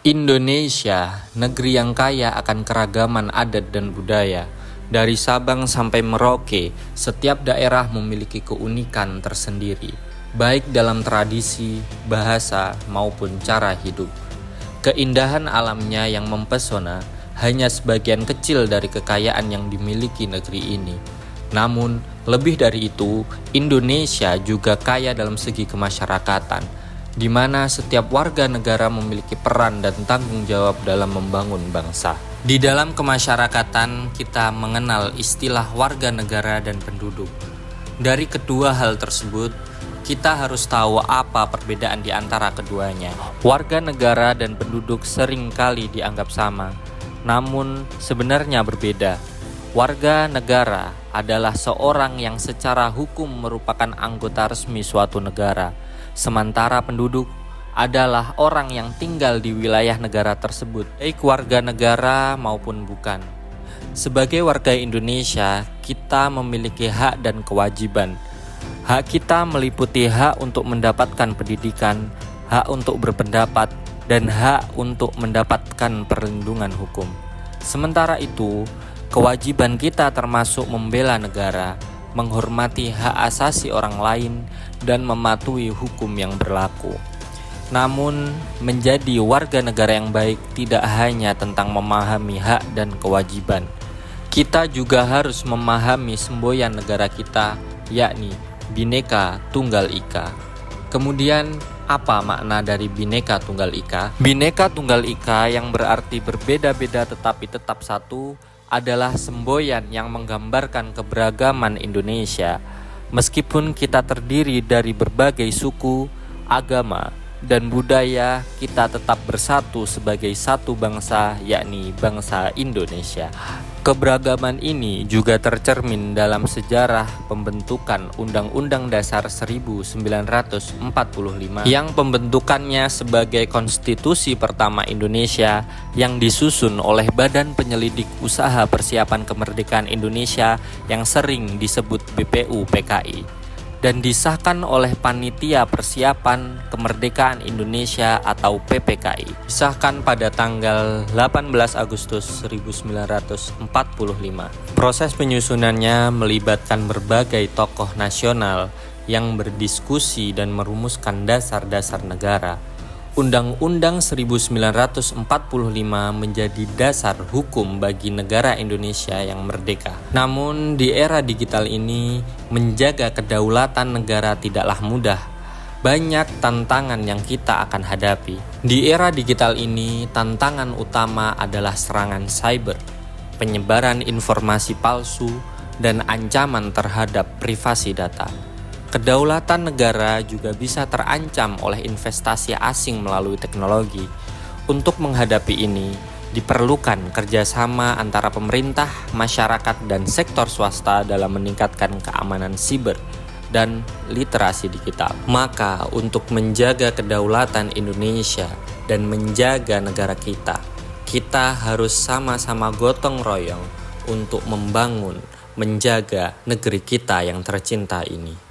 Indonesia, negeri yang kaya akan keragaman adat dan budaya. Dari Sabang sampai Merauke, setiap daerah memiliki keunikan tersendiri, baik dalam tradisi, bahasa, maupun cara hidup. Keindahan alamnya yang mempesona hanya sebagian kecil dari kekayaan yang dimiliki negeri ini. Namun, lebih dari itu, Indonesia juga kaya dalam segi kemasyarakatan, di mana setiap warga negara memiliki peran dan tanggung jawab dalam membangun bangsa. Di dalam kemasyarakatan, kita mengenal istilah warga negara dan penduduk. Dari kedua hal tersebut, kita harus tahu apa perbedaan di antara keduanya. Warga negara dan penduduk sering kali dianggap sama, namun sebenarnya berbeda. Warga negara adalah seorang yang secara hukum merupakan anggota resmi suatu negara, sementara penduduk adalah orang yang tinggal di wilayah negara tersebut, baik warga negara maupun bukan. Sebagai warga Indonesia, kita memiliki hak dan kewajiban. Hak kita meliputi hak untuk mendapatkan pendidikan, hak untuk berpendapat, dan hak untuk mendapatkan perlindungan hukum. Sementara itu, kewajiban kita termasuk membela negara, menghormati hak asasi orang lain, dan mematuhi hukum yang berlaku. Namun, menjadi warga negara yang baik tidak hanya tentang memahami hak dan kewajiban. Kita juga harus memahami semboyan negara kita, yakni Bhinneka Tunggal Ika. Kemudian, apa makna dari Bhinneka Tunggal Ika? Bhinneka Tunggal Ika yang berarti berbeda-beda tetapi tetap satu adalah semboyan yang menggambarkan keberagaman Indonesia. Meskipun kita terdiri dari berbagai suku, agama, dan budaya, kita tetap bersatu sebagai satu bangsa, yakni bangsa Indonesia. Keberagaman ini juga tercermin dalam sejarah pembentukan Undang-Undang Dasar 1945 yang pembentukannya sebagai konstitusi pertama Indonesia yang disusun oleh Badan Penyelidik Usaha Persiapan Kemerdekaan Indonesia yang sering disebut BPUPKI dan disahkan oleh Panitia Persiapan Kemerdekaan Indonesia atau PPKI. Disahkan pada tanggal 18 Agustus 1945. Proses penyusunannya melibatkan berbagai tokoh nasional yang berdiskusi dan merumuskan dasar-dasar negara. Undang-Undang 1945 menjadi dasar hukum bagi negara Indonesia yang merdeka. Namun di era digital ini, menjaga kedaulatan negara tidaklah mudah. Banyak tantangan yang kita akan hadapi. Di era digital ini, tantangan utama adalah serangan cyber, penyebaran informasi palsu, dan ancaman terhadap privasi data. Kedaulatan negara juga bisa terancam oleh investasi asing melalui teknologi. Untuk menghadapi ini, diperlukan kerjasama antara pemerintah, masyarakat, dan sektor swasta dalam meningkatkan keamanan siber dan literasi digital. Maka, untuk menjaga kedaulatan Indonesia dan menjaga negara kita harus sama-sama gotong royong untuk membangun, menjaga negeri kita yang tercinta ini.